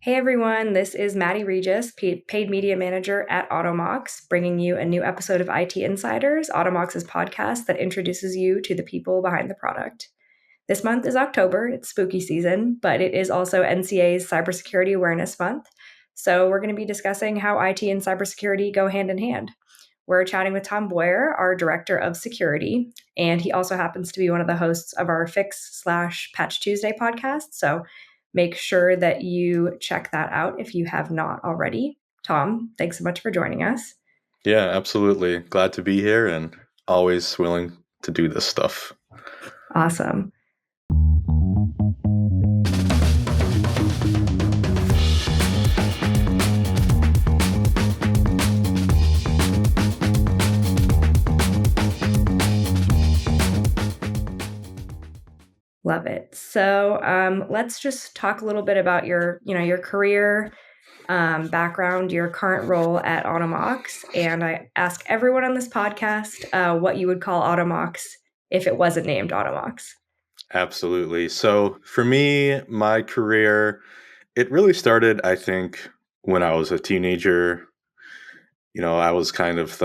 Hey everyone, this is Maddie Regis, paid media manager at Automox, bringing you a new episode of IT Insiders, Automox's podcast that introduces you to the people behind the product. This month is October, it's spooky season, but it is also NCA's Cybersecurity Awareness Month. So we're going to be discussing how IT and cybersecurity go hand in hand. We're chatting with Tom Bowyer, our Director of Security, and he also happens to be one of the hosts of our Fix/Patch Tuesday podcast. So make sure that you check that out if you have not already. Tom, thanks so much for joining us. Yeah, absolutely. Glad to be here and always willing to do this stuff. Awesome. Love it. So let's just talk a little bit about your career background, your current role at Automox. And I ask everyone on this podcast what you would call Automox if it wasn't named Automox. Absolutely. So for me, my career, it really started, I think, when I was a teenager. I was kind of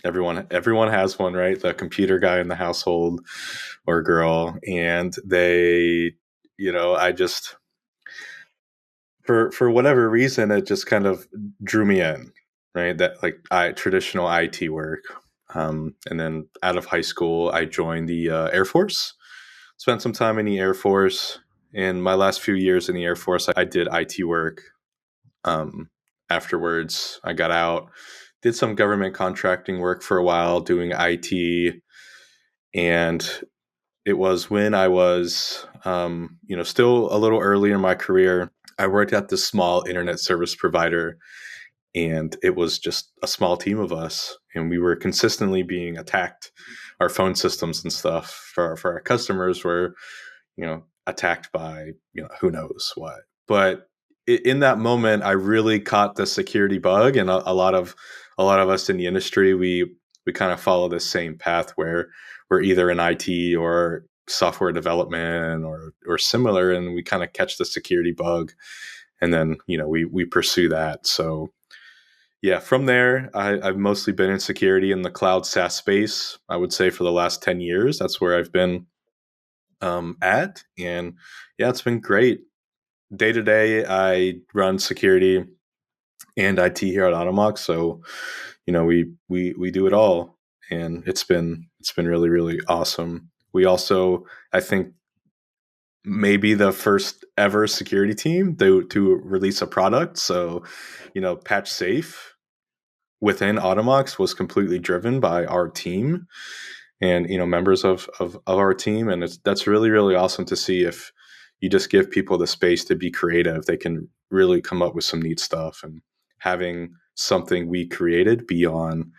everyone has one, right? The computer guy in the household or girl. And I just, for whatever reason, it just kind of drew me in, right? That traditional IT work. And then out of high school, I joined the Air Force. Spent some time in the Air Force. In my last few years in the Air Force, I did IT work. Afterwards, I got out, did some government contracting work for a while, doing IT, and it was when I was, still a little early in my career. I worked at this small internet service provider, and it was just a small team of us, and we were consistently being attacked. Our phone systems and stuff for our customers were, attacked by, who knows what. But in that moment, I really caught the security bug, and a lot of us in the industry, we kind of follow the same path where we're either in IT or software development or similar, and we kind of catch the security bug, and then we pursue that. So yeah, from there, I've mostly been in security in the cloud SaaS space. I would say for the last 10 years, that's where I've been at, and yeah, it's been great. Day to day, I run security and IT here at Automox, so we do it all, and it's been really, really awesome. We also, I think, maybe the first ever security team to release a product. So, Patch Safe within Automox was completely driven by our team and members of our team, and that's really, really awesome to see. If you just give people the space to be creative, they can really come up with some neat stuff. And having something we created be on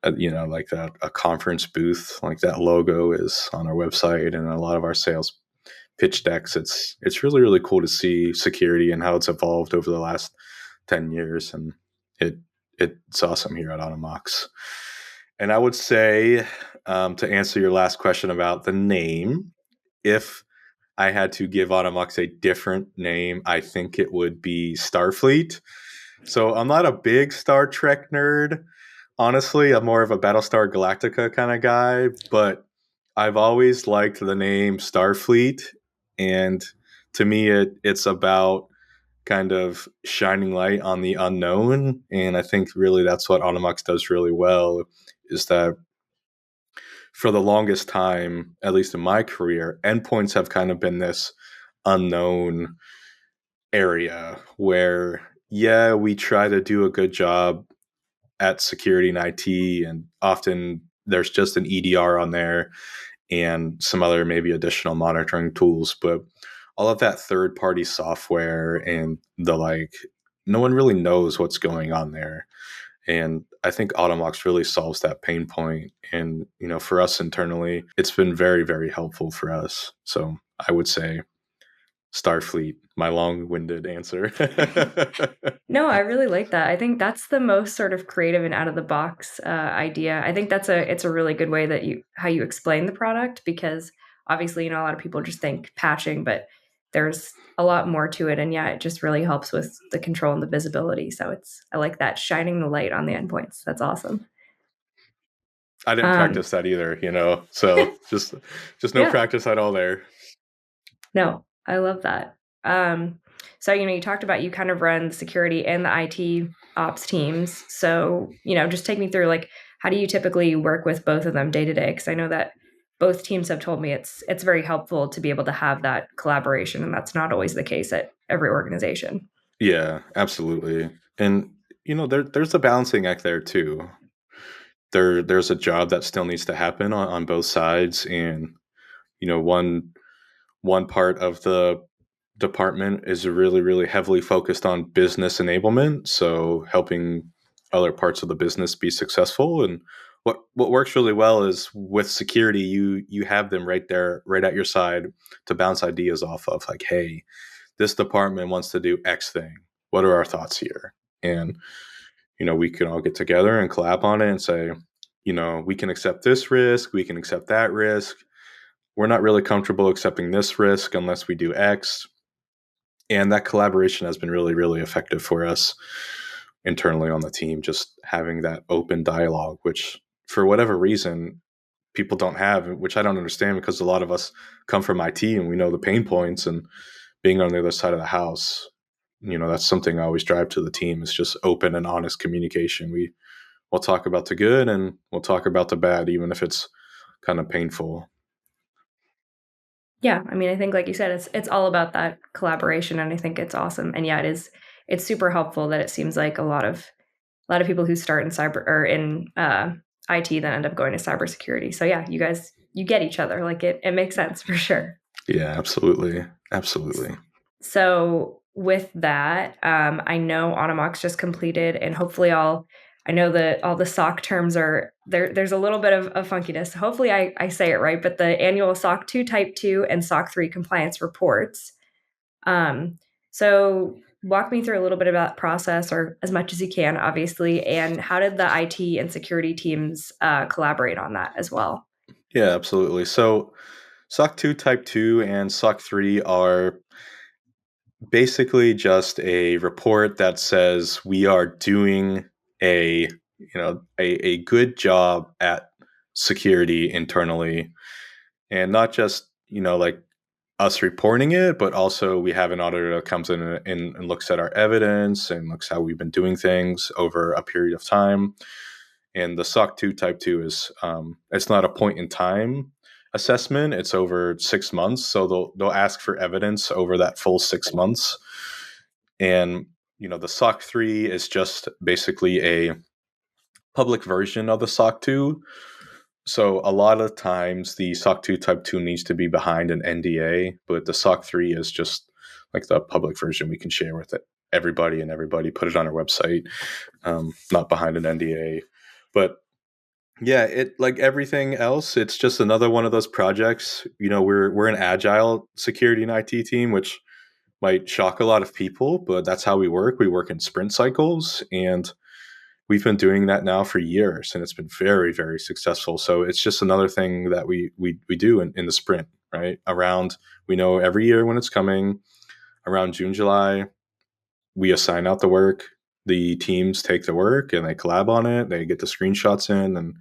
like a conference booth, like that logo is on our website and a lot of our sales pitch decks, it's really, really cool to see security and how it's evolved over the last 10 years, and it's awesome here at Automox. And I would say, to answer your last question about the name, if I had to give Automox a different name, I think it would be Starfleet. So I'm not a big Star Trek nerd. Honestly, I'm more of a Battlestar Galactica kind of guy, but I've always liked the name Starfleet. And to me, it's about kind of shining light on the unknown. And I think really that's what Automox does really well, is that for the longest time, at least in my career, endpoints have kind of been this unknown area where, yeah, we try to do a good job at security and IT, and often there's just an EDR on there and some other maybe additional monitoring tools, but all of that third-party software and no one really knows what's going on there. And I think Automox really solves that pain point. And, for us internally, it's been very, very helpful for us. So I would say Starfleet, my long-winded answer. No, I really like that. I think that's the most sort of creative and out of the box idea. I think it's a really good way that how you explain the product, because obviously, a lot of people just think patching, but there's a lot more to it, and yeah, it just really helps with the control and the visibility. So I like that, shining the light on the endpoints. That's awesome. I didn't Um, practice that either, so just no yeah, practice at all there. no, I love that. So you talked about you kind of run the security and the IT ops teams. So just take me through, like, how do you typically work with both of them day to day? Because I know that both teams have told me it's very helpful to be able to have that collaboration, and that's not always the case at every organization. Yeah, absolutely. And there's a balancing act there too. There's a job that still needs to happen on both sides, and one part of the department is really, really heavily focused on business enablement, so helping other parts of the business be successful. And what works really well is with security, you have them right there, right at your side to bounce ideas off of. Like, hey, this department wants to do X thing. What are our thoughts here? And we can all get together and collab on it and say, we can accept this risk, we can accept that risk. We're not really comfortable accepting this risk unless we do X. And that collaboration has been really, really effective for us internally on the team, just having that open dialogue, which for whatever reason people don't have, which I don't understand, because a lot of us come from IT and we know the pain points, and being on the other side of the house, that's something I always drive to the team, is just open and honest communication. We'll talk about the good and we'll talk about the bad, even if it's kind of painful. Yeah, I mean, I think, like you said, it's all about that collaboration, and I think it's awesome. And yeah, it's super helpful that it seems like a lot of people who start in cyber or in IT then end up going to cybersecurity. So yeah, you guys, you get each other. Like, it makes sense for sure. Yeah, absolutely. Absolutely. So with that, I know Automox just completed, and hopefully I know that all the SOC terms are there. There's a little bit of funkiness. Hopefully I say it right, but the annual SOC 2 Type 2 and SOC 3 compliance reports. Um, so walk me through a little bit about that process, or as much as you can, obviously, and how did the IT and security teams collaborate on that as well? Yeah, absolutely. So SOC 2 Type 2 and SOC 3 are basically just a report that says we are doing a good job at security internally, and not just like us reporting it, but also we have an auditor that comes in and looks at our evidence and looks how we've been doing things over a period of time. And the SOC 2 Type 2 is it's not a point in time assessment, it's over 6 months, so they'll ask for evidence over that full 6 months. And the SOC 3 is just basically a public version of the SOC 2. So a lot of times the SOC 2 Type 2 needs to be behind an NDA, but the SOC 3 is just like the public version we can share with everybody, and everybody put it on our website, not behind an NDA. But yeah, it, like everything else, it's just another one of those projects. We're an agile security and IT team, which might shock a lot of people, but that's how we work. We work in sprint cycles, and we've been doing that now for years, and it's been very, very successful. So it's just another thing that we do in the sprint, right? We know every year when it's coming, around June, July, we assign out the work. The teams take the work and they collab on it. They get the screenshots in and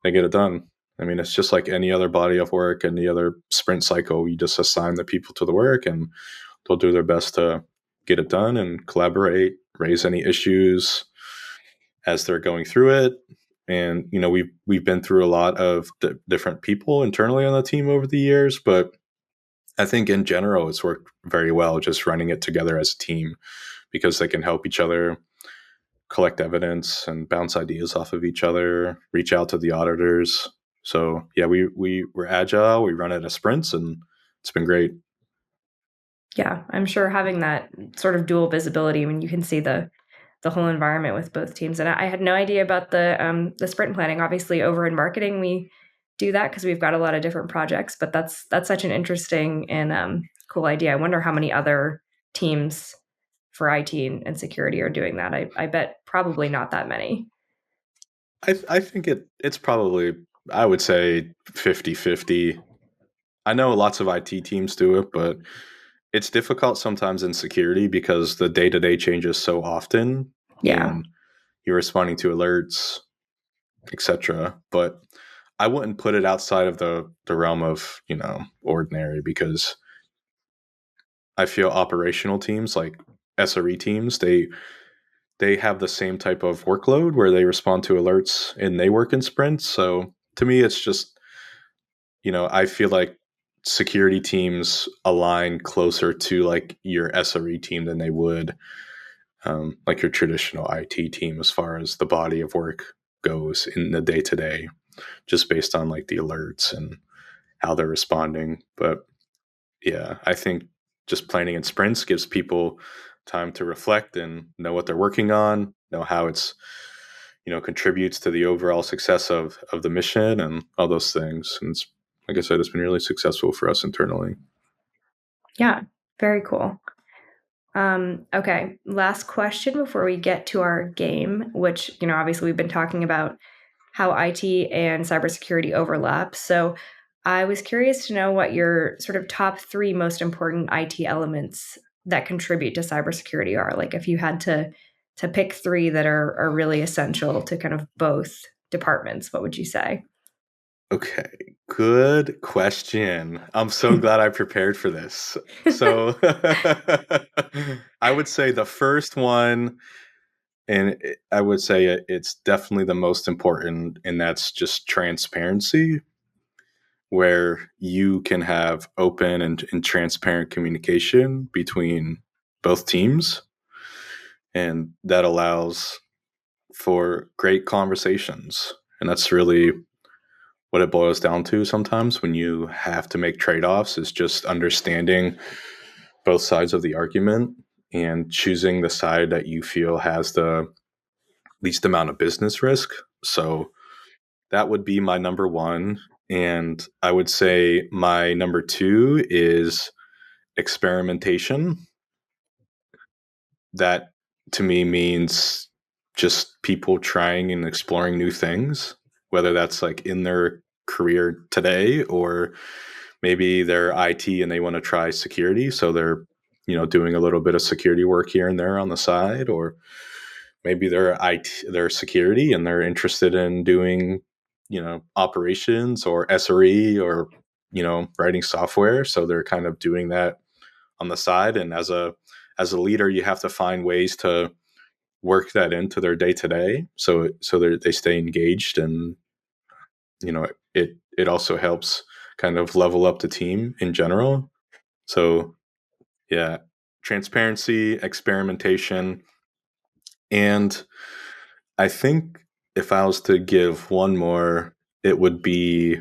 they get it done. I mean, it's just like any other body of work, any other sprint cycle. You just assign the people to the work, and they'll do their best to get it done and collaborate, raise any issues as they're going through it. And we've been through a lot of different people internally on the team over the years, but I think in general it's worked very well just running it together as a team, because they can help each other collect evidence and bounce ideas off of each other, reach out to the auditors. So yeah, we're agile, we run it as sprints, and it's been great. Yeah, I'm sure having that sort of dual visibility, when you can see the whole environment with both teams. And I had no idea about the sprint planning. Obviously, over in marketing, we do that because we've got a lot of different projects. But that's such an interesting and cool idea. I wonder how many other teams for IT and security are doing that. I bet probably not that many. I think it's probably, I would say 50-50. I know lots of IT teams do it, but it's difficult sometimes in security because the day-to-day changes so often, Yeah. and you're responding to alerts, etc. But I wouldn't put it outside of the realm of, ordinary, because I feel operational teams like SRE teams, they have the same type of workload where they respond to alerts and they work in sprints. So to me, it's just, I feel like security teams align closer to like your SRE team than they would like your traditional IT team as far as the body of work goes in the day to day, just based on like the alerts and how they're responding. But yeah, I think just planning in sprints gives people time to reflect and know what they're working on, know how it's, contributes to the overall success of the mission and all those things. And it's, like I said, it's been really successful for us internally. Yeah, very cool. Okay, last question before we get to our game, which, obviously we've been talking about how IT and cybersecurity overlap. So I was curious to know what your sort of top 3 most important IT elements that contribute to cybersecurity are. Like if you had to pick 3 that are really essential to kind of both departments, what would you say? Okay, good question. I'm so glad I prepared for this. So I would say the first one, and I would say it's definitely the most important, and that's just transparency, where you can have open and transparent communication between both teams. And that allows for great conversations. And that's really what it boils down to sometimes when you have to make trade-offs, is just understanding both sides of the argument and choosing the side that you feel has the least amount of business risk. So that would be my number one. And I would say my number two is experimentation. That to me means just people trying and exploring new things, whether that's like in their career today, or maybe they're IT and they want to try security. So they're, doing a little bit of security work here and there on the side, or maybe they're they're security and they're interested in doing, operations or SRE, or, writing software. So they're kind of doing that on the side. And as a leader, you have to find ways to work that into their day to day, so they stay engaged, and it also helps kind of level up the team in general. So yeah, transparency, experimentation, and I think if I was to give one more, it would be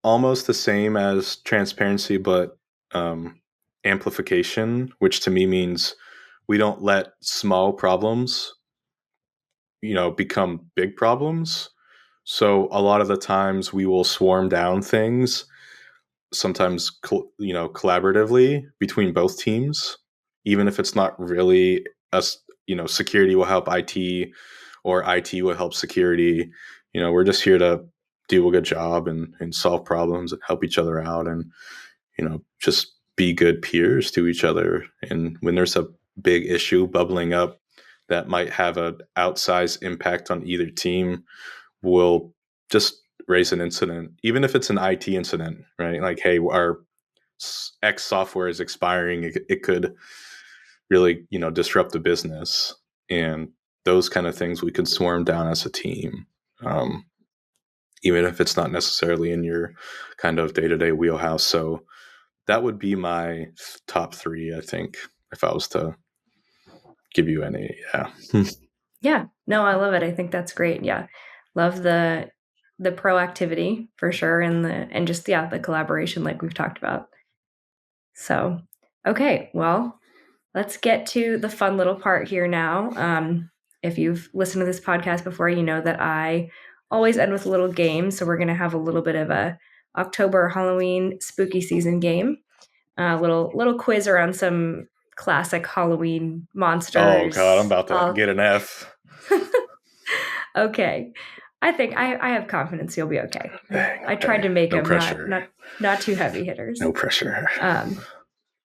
almost the same as transparency, but amplification, which to me means we don't let small problems, become big problems. So a lot of the times we will swarm down things, sometimes collaboratively between both teams, even if it's not really us. Security will help IT, or IT will help security. We're just here to do a good job and solve problems and help each other out, and just be good peers to each other. And when there's a big issue bubbling up that might have an outsized impact on either team, we'll just raise an incident, even if it's an IT incident, right? Like, hey, our X software is expiring. It could really, disrupt the business. And those kind of things we could swarm down as a team, um, even if it's not necessarily in your kind of day-to-day wheelhouse. So that would be my top three, I think, if I was to give you any. Yeah. Yeah. No, I love it. I think that's great. Yeah. Love the proactivity for sure, and just the collaboration like we've talked about. So, okay, well, let's get to the fun little part here now. If you've listened to this podcast before, you know that I always end with a little game. So we're going to have a little bit of a October Halloween spooky season game. A little quiz around some classic Halloween Oh God, I'm monsters. about to get an F. Okay. I think I have confidence you'll be okay. I tried to make No them pressure. not too heavy hitters. No pressure.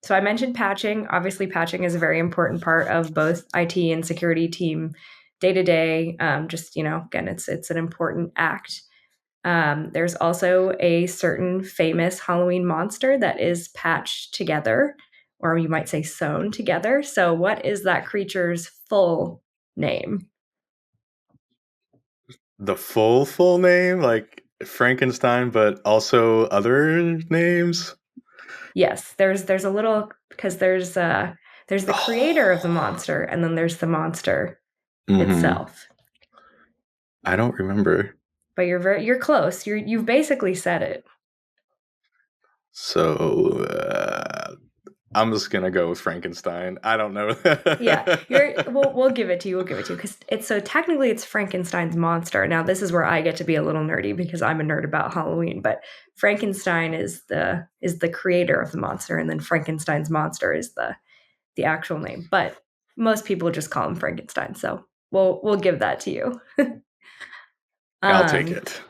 So I mentioned patching. Obviously, patching is a very important part of both IT and security team day to day. Just again, it's an important act. There's also a certain famous Halloween monster that is patched together, or you might say sewn together. So, what is that creature's full name? The full name, like Frankenstein, but also other names. Yes, there's a little because there's the creator of the monster, and then there's the monster Mm-hmm. itself. I don't remember. But you're close. You've basically said it. So I'm just gonna go with Frankenstein. I don't know. Yeah, we'll give it to you. We'll give it to you because it's so technically it's Frankenstein's monster. Now this is where I get to be a little nerdy because I'm a nerd about Halloween. But Frankenstein is the creator of the monster, and then Frankenstein's monster is the actual name. But most people just call him Frankenstein, so we'll give that to you. I'll take um, it.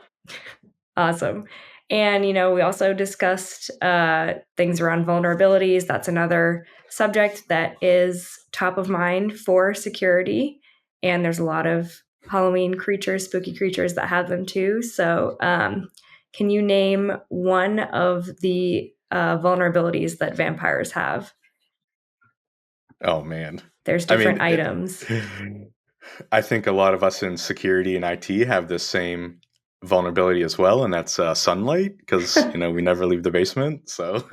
Awesome. And, we also discussed things around vulnerabilities. That's another subject that is top of mind for security. And there's a lot of Halloween creatures, spooky creatures that have them too. So, can you name one of the vulnerabilities that vampires have? Oh man. There's I mean, different items. I think a lot of us in security and IT have the same vulnerability as well, and that's sunlight because we never leave the basement. So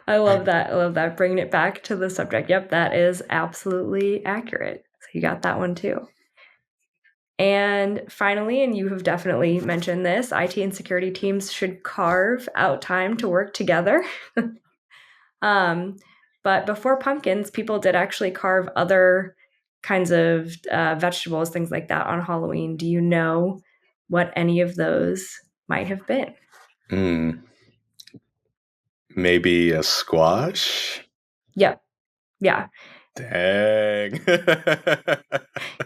I love that. I love that. Bringing it back to the subject. Yep, that is absolutely accurate. So you got that one too. And finally, and you have definitely mentioned this, IT and security teams should carve out time to work together. But before pumpkins, people did actually carve other kinds of vegetables, things like that on Halloween. Do you know what any of those might have been? Maybe a squash. Yep. Yeah. Dang.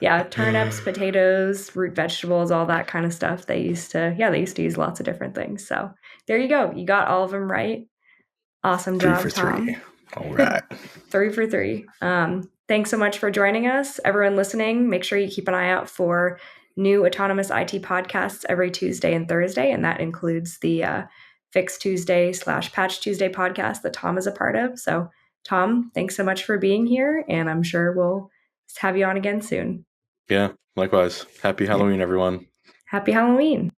Yeah, turnips, potatoes, root vegetables, all that kind of stuff. They used to use lots of different things. So there you go. You got all of them right. Awesome Three job, for three. Tom. All right. 3 for 3. Thanks so much for joining us. Everyone listening, make sure you keep an eye out for new autonomous IT podcasts every Tuesday and Thursday. And that includes the Fix Tuesday / Patch Tuesday podcast that Tom is a part of. So, Tom, thanks so much for being here. And I'm sure we'll have you on again soon. Yeah, likewise. Happy Yeah. Halloween, everyone. Happy Halloween.